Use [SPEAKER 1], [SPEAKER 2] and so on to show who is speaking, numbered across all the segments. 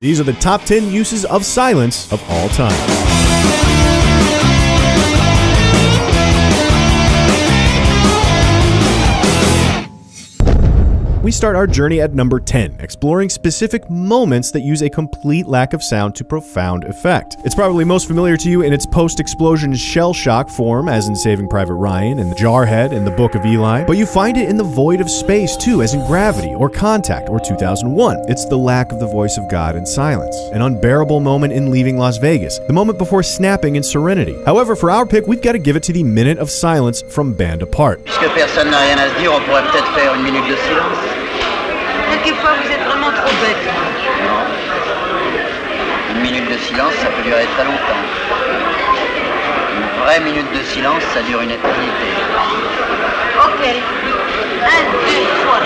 [SPEAKER 1] These are the top 10 uses of silence of all time. We start our journey at number 10, exploring specific moments that use a complete lack of sound to profound effect. It's probably most familiar to you in its post-explosion shell shock form, as in Saving Private Ryan and the Jarhead in the Book of Eli, but you find it in the void of space too, as in Gravity or Contact or 2001. It's the lack of the voice of God in silence, an unbearable moment in Leaving Las Vegas, the moment before snapping in Serenity. However, for our pick, we've got to give it to the minute of silence from Bande-a-Parte.
[SPEAKER 2] Puisque personne n'a rien à se dire, on pourrait peut-être faire une minute de silence.
[SPEAKER 3] Quelquefois, vous êtes vraiment trop bête.
[SPEAKER 2] Non. Une minute de silence, ça peut durer très longtemps. Une vraie minute de silence, ça dure une éternité.
[SPEAKER 3] Ok. 1, 2, 3.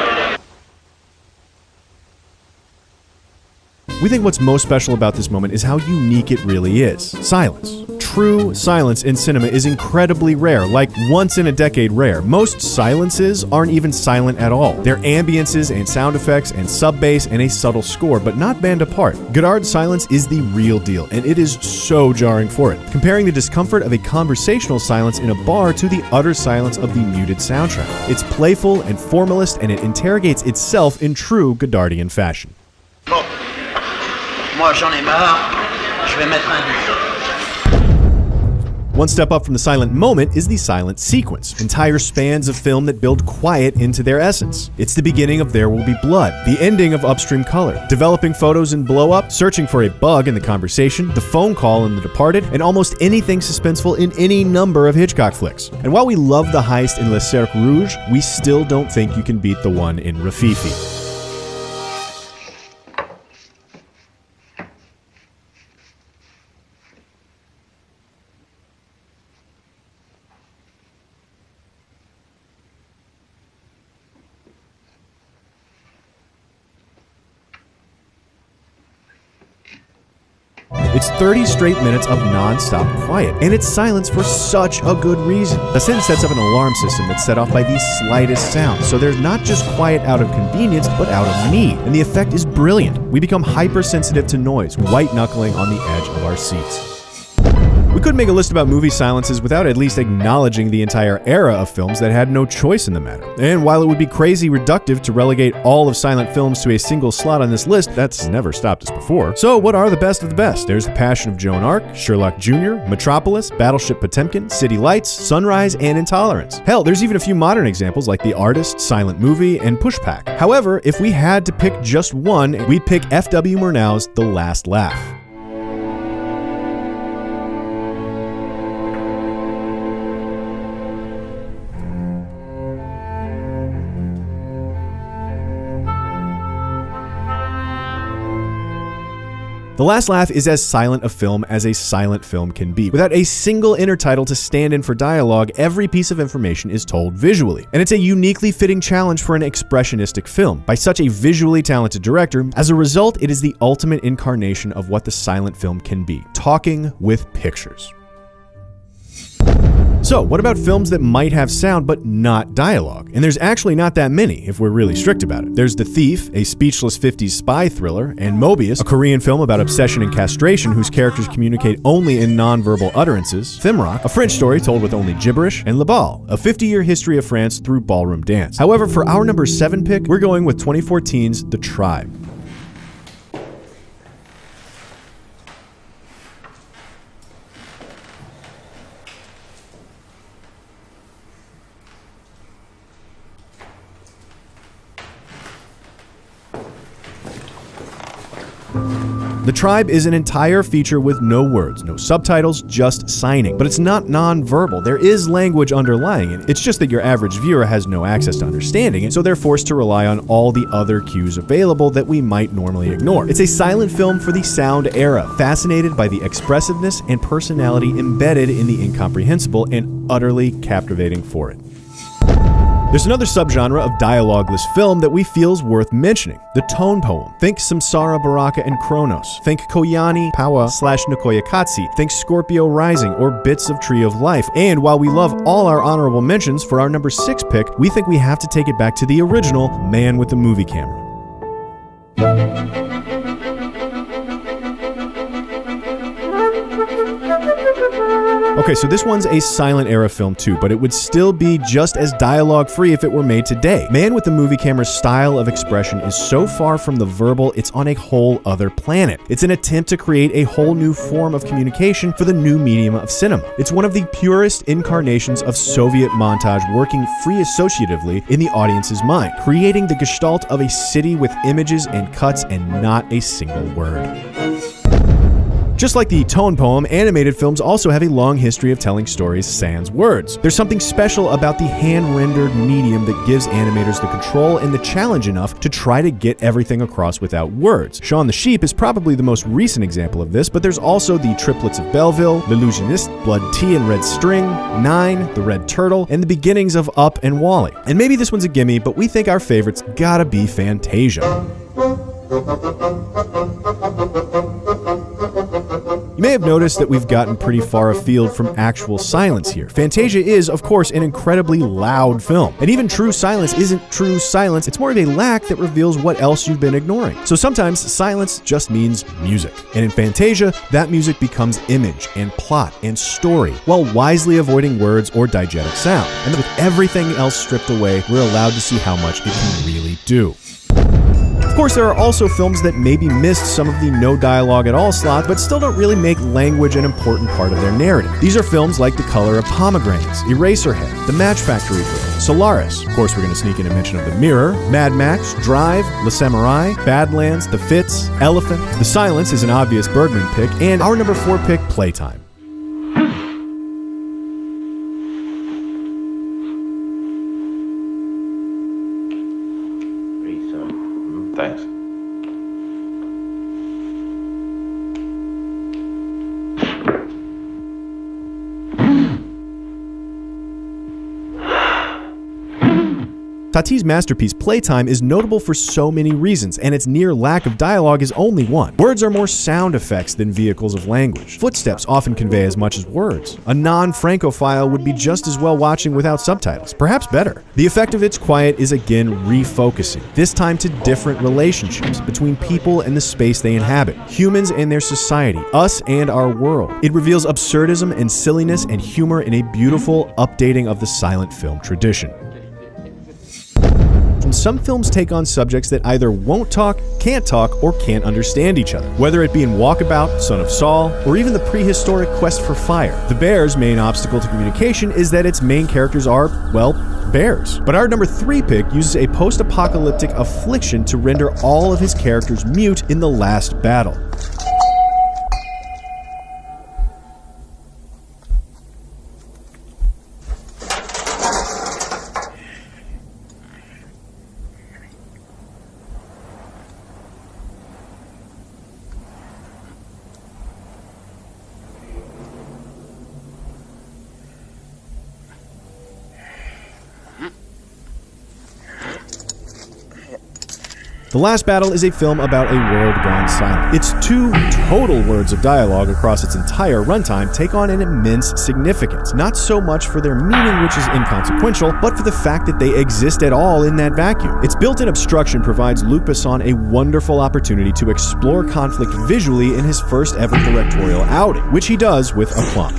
[SPEAKER 1] We think what's most special about this moment is how unique it really is. Silence. True silence in cinema is incredibly rare, like once in a decade rare. Most silences aren't even silent at all. They're ambiances and sound effects and sub-bass and a subtle score, but not Bande-a-Parte. Godard's silence is the real deal, and it is so jarring for it, comparing the discomfort of a conversational silence in a bar to the utter silence of the muted soundtrack. It's playful and formalist, and it interrogates itself in true Godardian fashion.
[SPEAKER 2] Bon, moi j'en ai marre, je vais mettre un disque.
[SPEAKER 1] One step up from the silent moment is the silent sequence, entire spans of film that build quiet into their essence. It's the beginning of There Will Be Blood, the ending of Upstream Color, developing photos in Blow Up, searching for a bug in the conversation, the phone call in The Departed, and almost anything suspenseful in any number of Hitchcock flicks. And while we love the heist in Le Cercle Rouge, we still don't think you can beat the one in Rififi. It's 30 straight minutes of non-stop quiet, and it's silence for such a good reason. The sentence sets up an alarm system that's set off by the slightest sound, so there's not just quiet out of convenience, but out of need, and the effect is brilliant. We become hypersensitive to noise, white-knuckling on the edge of our seats. We couldn't make a list about movie silences without at least acknowledging the entire era of films that had no choice in the matter. And while it would be crazy reductive to relegate all of silent films to a single slot on this list, that's never stopped us before. So what are the best of the best? There's The Passion of Joan of Arc, Sherlock Jr., Metropolis, Battleship Potemkin, City Lights, Sunrise, and Intolerance. Hell, there's even a few modern examples like The Artist, Silent Movie, and Pushpack. However, if we had to pick just one, we'd pick F.W. Murnau's The Last Laugh. The Last Laugh is as silent a film as a silent film can be. Without a single intertitle to stand in for dialogue, every piece of information is told visually. And it's a uniquely fitting challenge for an expressionistic film by such a visually talented director. As a result, it is the ultimate incarnation of what the silent film can be, talking with pictures. So, what about films that might have sound but not dialogue? And there's actually not that many, if we're really strict about it. There's The Thief, a speechless 50s spy thriller, and Mobius, a Korean film about obsession and castration whose characters communicate only in non-verbal utterances, Thimrock, a French story told with only gibberish, and Le Bal, a 50-year history of France through ballroom dance. However, for our number 7 pick, we're going with 2014's The Tribe. The Tribe is an entire feature with no words, no subtitles, just signing. But it's not non-verbal. There is language underlying it. It's just that your average viewer has no access to understanding it, so they're forced to rely on all the other cues available that we might normally ignore. It's a silent film for the sound era, fascinated by the expressiveness and personality embedded in the incomprehensible and utterly captivating for it. There's another subgenre of dialogueless film that we feel is worth mentioning, the tone poem. Think Samsara Baraka and Kronos. Think Koyani, Pawa/Nikoyakatsi. Think Scorpio Rising or bits of Tree of Life. And while we love all our honorable mentions, for our number 6 pick, we think we have to take it back to the original Man with the Movie Camera. Okay, so this one's a silent era film too, but it would still be just as dialogue free if it were made today. Man with the Movie Camera's style of expression is so far from the verbal, it's on a whole other planet. It's an attempt to create a whole new form of communication for the new medium of cinema. It's one of the purest incarnations of Soviet montage working free associatively in the audience's mind, creating the gestalt of a city with images and cuts and not a single word. Just like the tone poem, animated films also have a long history of telling stories sans words. There's something special about the hand-rendered medium that gives animators the control and the challenge enough to try to get everything across without words. Shaun the Sheep is probably the most recent example of this, but there's also the Triplets of Belleville, L'Illusioniste, Blood Tea and Red String, Nine, The Red Turtle, and the beginnings of Up and Wall-E. And maybe this one's a gimme, but we think our favorite's gotta be Fantasia. You may have noticed that we've gotten pretty far afield from actual silence here. Fantasia is, of course, an incredibly loud film. And even true silence isn't true silence, it's more of a lack that reveals what else you've been ignoring. So sometimes silence just means music. And in Fantasia, that music becomes image and plot and story, while wisely avoiding words or diegetic sound. And with everything else stripped away, we're allowed to see how much it can really do. Of course, there are also films that maybe missed some of the no dialogue at all slot, but still don't really make language an important part of their narrative. These are films like The Color of Pomegranates, Eraserhead, The Match Factory Girl, Solaris. Of course, we're going to sneak in a mention of The Mirror, Mad Max, Drive, Le Samurai, Badlands, The Fits, Elephant. The Silence is an obvious Bergman pick, and our number 4 pick, Playtime.
[SPEAKER 4] Thanks.
[SPEAKER 1] Tati's masterpiece Playtime is notable for so many reasons, and its near lack of dialogue is only one. Words are more sound effects than vehicles of language. Footsteps often convey as much as words. A non-Francophile would be just as well watching without subtitles, perhaps better. The effect of its quiet is again refocusing, this time to different relationships between people and the space they inhabit, humans and their society, us and our world. It reveals absurdism and silliness and humor in a beautiful updating of the silent film tradition. Some films take on subjects that either won't talk, can't talk, or can't understand each other. Whether it be in Walkabout, Son of Saul, or even the prehistoric Quest for Fire. The Bear's main obstacle to communication is that its main characters are, well, bears. But our number 3 pick uses a post-apocalyptic affliction to render all of his characters mute in the last battle. The Last Battle is a film about a world gone silent. Its 2 total words of dialogue across its entire runtime take on an immense significance, not so much for their meaning, which is inconsequential, but for the fact that they exist at all in that vacuum. Its built-in obstruction provides Luc Besson a wonderful opportunity to explore conflict visually in his first ever directorial outing, which he does with aplomb.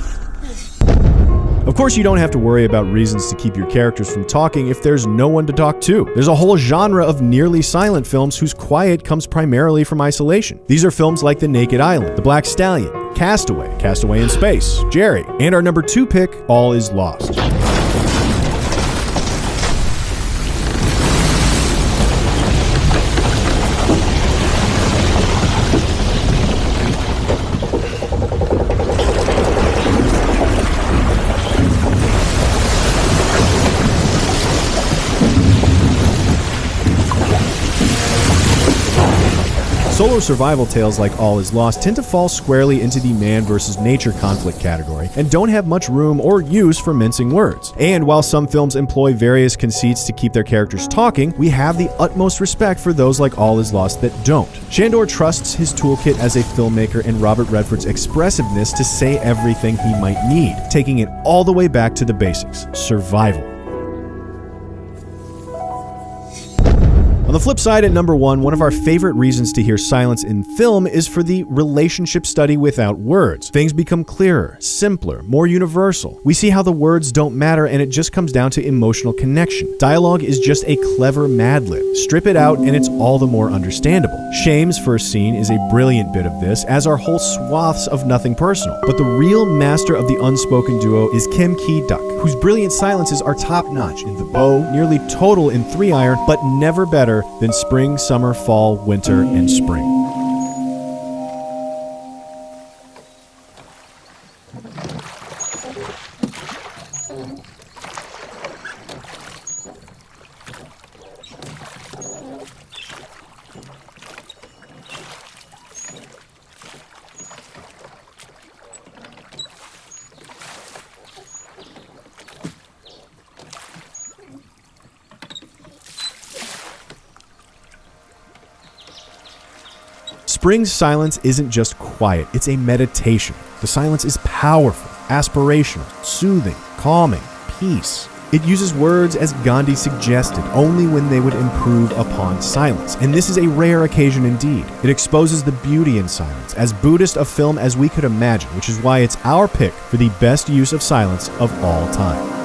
[SPEAKER 1] Of course, you don't have to worry about reasons to keep your characters from talking if there's no one to talk to. There's a whole genre of nearly silent films whose quiet comes primarily from isolation. These are films like The Naked Island, The Black Stallion, Castaway, Castaway in Space, Jerry, and our number 2 pick, All Is Lost. Solo survival tales like All Is Lost tend to fall squarely into the man versus nature conflict category and don't have much room or use for mincing words. And while some films employ various conceits to keep their characters talking, we have the utmost respect for those like All Is Lost that don't. Shandor trusts his toolkit as a filmmaker and Robert Redford's expressiveness to say everything he might need, taking it all the way back to the basics: survival. On the flip side, at number 1, one of our favorite reasons to hear silence in film is for the relationship study without words. Things become clearer, simpler, more universal. We see how the words don't matter and it just comes down to emotional connection. Dialogue is just a clever Mad Lib. Strip it out and it's all the more understandable. Shame's first scene is a brilliant bit of this, as are whole swaths of nothing personal. But the real master of the unspoken duo is Kim Ki-duk, whose brilliant silences are top-notch in The Bow, nearly total in 3 Iron, but never better than spring, summer, fall, winter, and spring. Spring's silence isn't just quiet, it's a meditation. The silence is powerful, aspirational, soothing, calming, peace. It uses words, as Gandhi suggested, only when they would improve upon silence. And this is a rare occasion indeed. It exposes the beauty in silence, as Buddhist a film as we could imagine, which is why it's our pick for the best use of silence of all time.